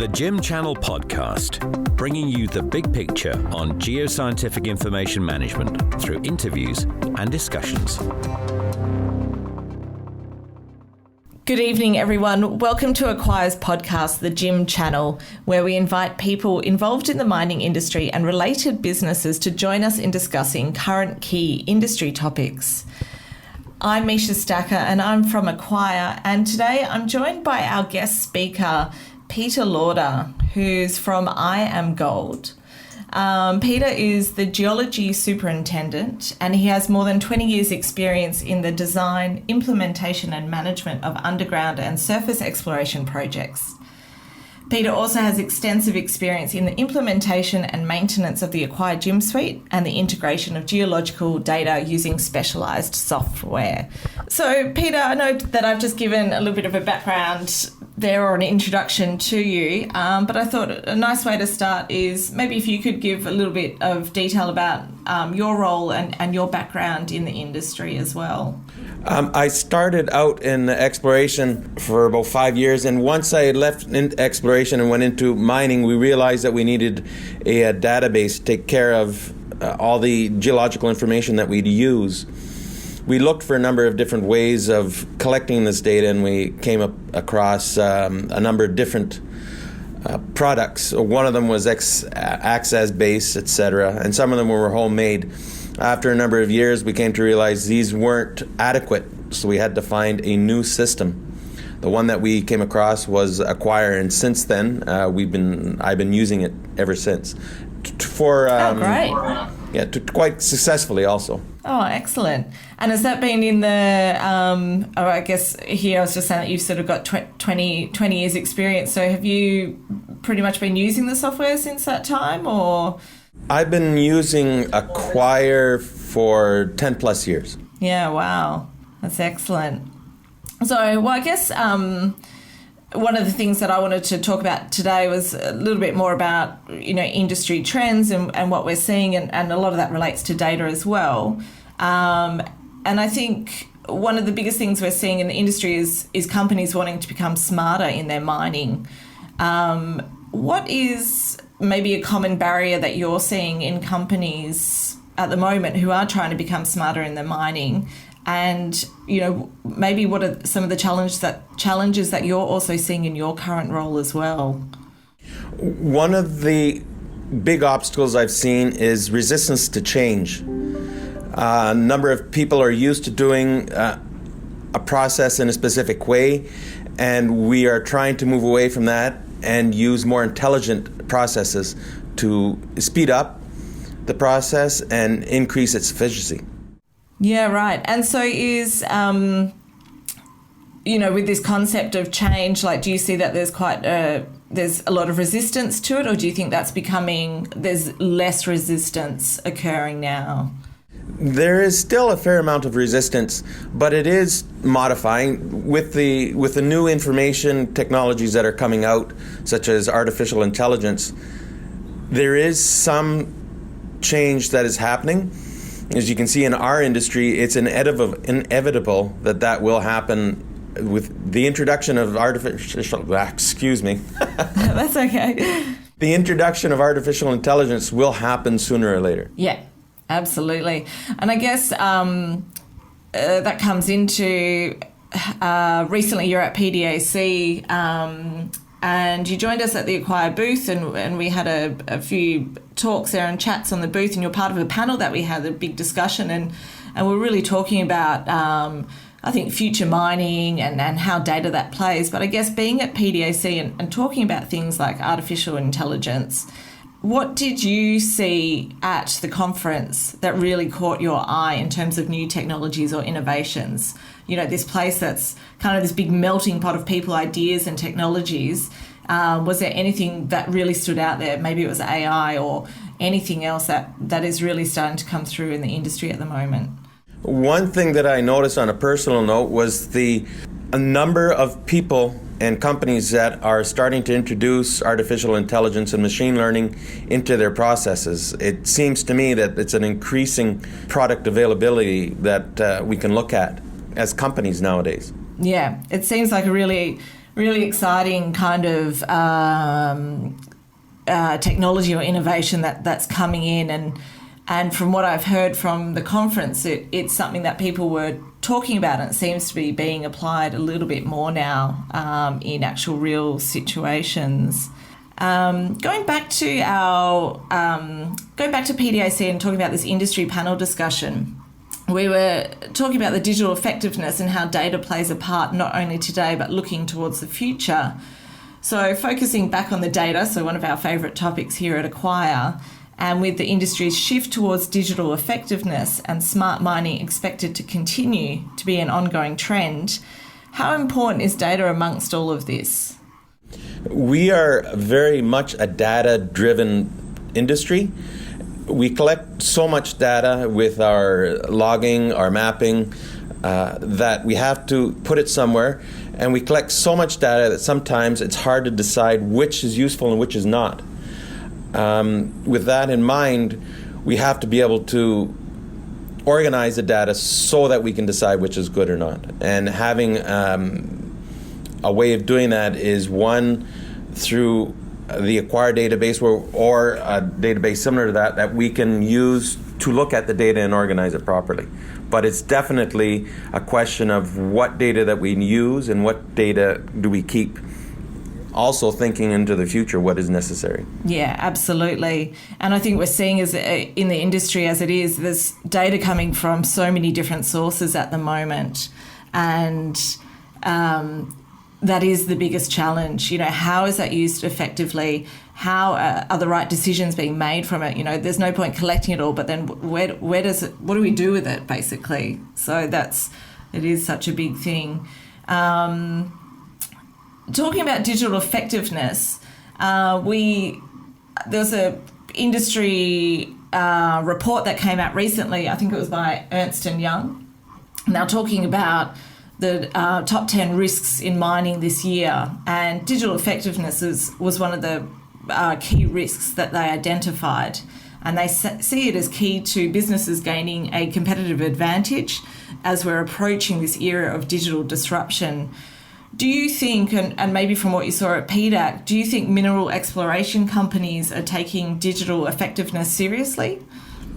The Jim Channel Podcast, bringing you the big picture on geoscientific information management through interviews and discussions. Good evening, everyone. Welcome to Acquire's podcast, The Jim Channel, where we invite people involved in the mining industry and related businesses to join us in discussing current key industry topics. I'm Misha Stacker and I'm from Acquire, and today I'm joined by our guest speaker, Peter Lauder, who's from IAMGOLD. Peter is the geology superintendent, and he has more than 20 years experience in the design, implementation and management of underground and surface exploration projects. Peter also has extensive experience in the implementation and maintenance of the Acquire Jim Suite and the integration of geological data using specialised software. So, Peter, I know that I've just given a little bit of a background there or an introduction to you, but I thought a nice way to start is maybe if you could give a little bit of detail about your role and your background in the industry as well. I started out in exploration for about 5 years, and once I left in exploration and went into mining, we realized that we needed a database to take care of all the geological information that we'd use. We looked for a number of different ways of collecting this data, and we came across a number of different products. One of them was access-based, etc., and some of them were homemade. After a number of years, we came to realize these weren't adequate, so we had to find a new system. The one that we came across was Acquire, and since then, I've been using it ever since. Great. Yeah, quite successfully also. Oh, excellent. And has that been in the, I guess here I was just saying that you've sort of got 20 years experience, so have you pretty much been using the software since that time, or...? I've been using Acquire for 10 plus years. Yeah, wow. That's excellent. So, well, I guess one of the things that I wanted to talk about today was a little bit more about, industry trends and what we're seeing, and a lot of that relates to data as well. And I think one of the biggest things we're seeing in the industry is companies wanting to become smarter in their mining. What is maybe a common barrier that you're seeing in companies at the moment who are trying to become smarter in their mining? And, maybe what are some of the challenges that you're also seeing in your current role as well? One of the big obstacles I've seen is resistance to change. A number of people are used to doing a process in a specific way, and we are trying to move away from that and use more intelligent processes to speed up the process and increase its efficiency. Yeah, right. And so is, with this concept of change, do you see that there's a lot of resistance to it, or do you think there's less resistance occurring now? There is still a fair amount of resistance, but it is modifying with the new information technologies that are coming out, such as artificial intelligence. There is some change that is happening. As you can see in our industry, it's inevitable that will happen with the introduction of excuse me. That's okay. The introduction of artificial intelligence will happen sooner or later. Yeah. Absolutely. And I guess that comes into recently you're at PDAC and you joined us at the Acquire booth, and we had a few talks there and chats on the booth, and you're part of a panel that we had, a big discussion, and we're really talking about I think future mining and how data that plays. But I guess being at PDAC and talking about things like artificial intelligence, what did you see at the conference that really caught your eye in terms of new technologies or innovations? This place that's kind of this big melting pot of people, ideas and technologies. Was there anything that really stood out there? Maybe it was AI or anything else that is really starting to come through in the industry at the moment. One thing that I noticed on a personal note was a number of people and companies that are starting to introduce artificial intelligence and machine learning into their processes. It seems to me that it's an increasing product availability that we can look at as companies nowadays. Yeah, it seems like a really really exciting kind of technology or innovation that's coming in, and from what I've heard from the conference, it's something that people were talking about, and it seems to be being applied a little bit more now in actual real situations. Going back to PDAC and talking about this industry panel discussion, we were talking about the digital effectiveness and how data plays a part not only today but looking towards the future. So focusing back on the data, so one of our favourite topics here at Acquire, and with the industry's shift towards digital effectiveness and smart mining expected to continue to be an ongoing trend, how important is data amongst all of this? We are very much a data-driven industry. We collect so much data with our logging, our mapping, that we have to put it somewhere. And we collect so much data that sometimes it's hard to decide which is useful and which is not. With that in mind, we have to be able to organize the data so that we can decide which is good or not. And having a way of doing that is one through the Acquire database or a database similar to that we can use to look at the data and organize it properly. But it's definitely a question of what data that we use and what data do we keep. Also thinking into the future what is necessary. Yeah, absolutely. And I think we're seeing as in the industry as it is, there's data coming from so many different sources at the moment. And that is the biggest challenge. You know, how is that used effectively? How are the right decisions being made from it? You know, there's no point collecting it all, but then where does it? What do we do with it, basically? So it is such a big thing. Talking about digital effectiveness, there was a industry report that came out recently. I think it was by Ernst & Young. Now talking about the top 10 risks in mining this year, and digital effectiveness was one of the key risks that they identified, and they see it as key to businesses gaining a competitive advantage as we're approaching this era of digital disruption. Do you think, and maybe from what you saw at PDAC, do you think mineral exploration companies are taking digital effectiveness seriously?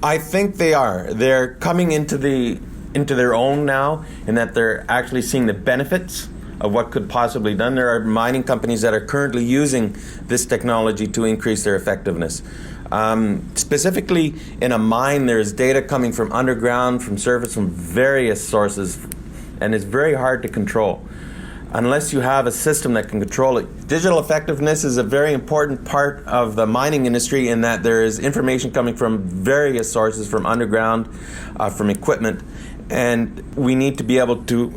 I think they are. They're coming into their own now, in that they're actually seeing the benefits of what could possibly be done. There are mining companies that are currently using this technology to increase their effectiveness. Specifically in a mine, there's data coming from underground, from surface, from various sources, and it's very hard to control unless you have a system that can control it. Digital effectiveness is a very important part of the mining industry, in that there is information coming from various sources, from underground, from equipment, and we need to be able to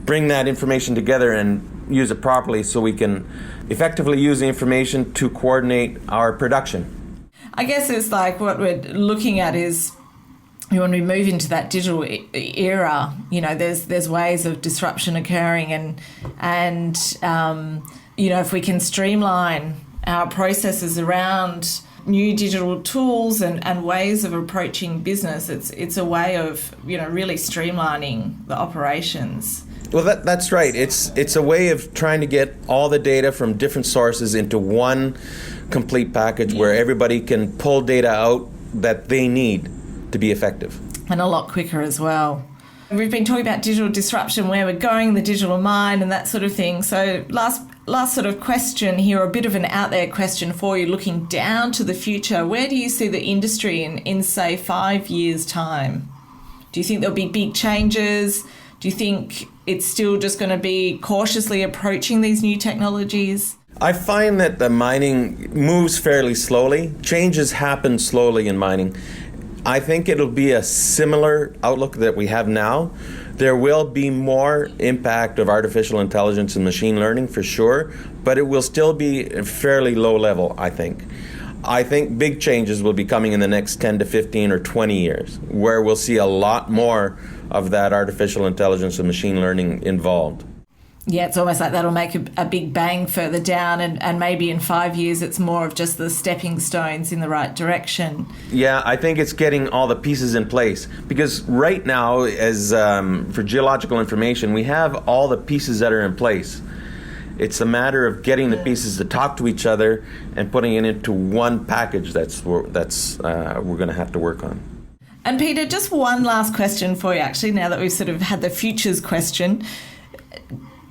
bring that information together and use it properly so we can effectively use the information to coordinate our production. I guess it's like what we're looking at is, when we move into that digital era, you know, there's ways of disruption occurring, and you know, if we can streamline our processes around new digital tools and ways of approaching business, it's a way of, you know, really streamlining the operations. Well, that's right. It's a way of trying to get all the data from different sources into one complete package, where everybody can pull data out that they need to be effective. And a lot quicker as well. We've been talking about digital disruption, where we're going, the digital mine and that sort of thing. So last sort of question here, a bit of an out there question for you, looking down to the future. Where do you see the industry in say 5 years' time? Do you think there'll be big changes? Do you think it's still just going to be cautiously approaching these new technologies? I find that the mining moves fairly slowly. Changes happen slowly in mining. I think it'll be a similar outlook that we have now. There will be more impact of artificial intelligence and machine learning for sure, but it will still be fairly low level, I think. I think big changes will be coming in the next 10 to 15 or 20 years, where we'll see a lot more of that artificial intelligence and machine learning involved. Yeah, it's almost like that'll make a big bang further down, and maybe in 5 years it's more of just the stepping stones in the right direction. Yeah, I think it's getting all the pieces in place, because right now, as for geological information, we have all the pieces that are in place. It's a matter of getting the pieces to talk to each other and putting it into one package that's we're going to have to work on. And Peter, just one last question for you, actually, now that we've sort of had the futures question.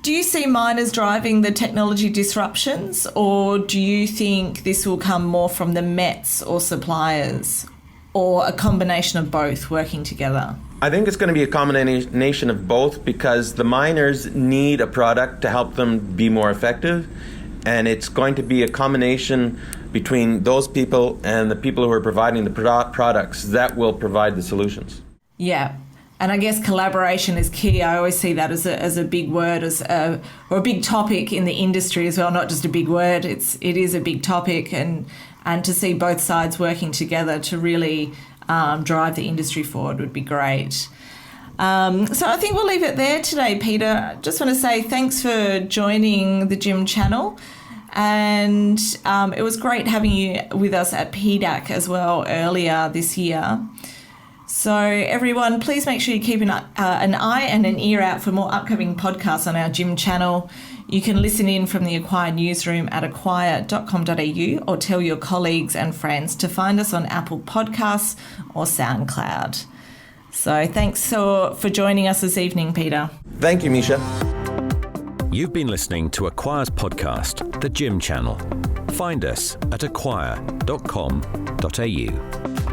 Do you see miners driving the technology disruptions, or do you think this will come more from the METs or suppliers, or a combination of both working together? I think it's going to be a combination of both, because the miners need a product to help them be more effective, and it's going to be a combination between those people and the people who are providing the products that will provide the solutions. Yeah. And I guess collaboration is key. I always see that as a big word, or a big topic in the industry as well. Not just a big word; it is a big topic, and to see both sides working together to really drive the industry forward would be great. So I think we'll leave it there today, Peter. I just want to say thanks for joining the Jim channel, and it was great having you with us at PDAC as well earlier this year. So everyone, please make sure you keep an eye and an ear out for more upcoming podcasts on our Jim channel. You can listen in from the Acquire newsroom at acquire.com.au, or tell your colleagues and friends to find us on Apple Podcasts or SoundCloud. So thanks for joining us this evening, Peter. Thank you, Misha. You've been listening to Acquire's podcast, The Jim Channel. Find us at acquire.com.au.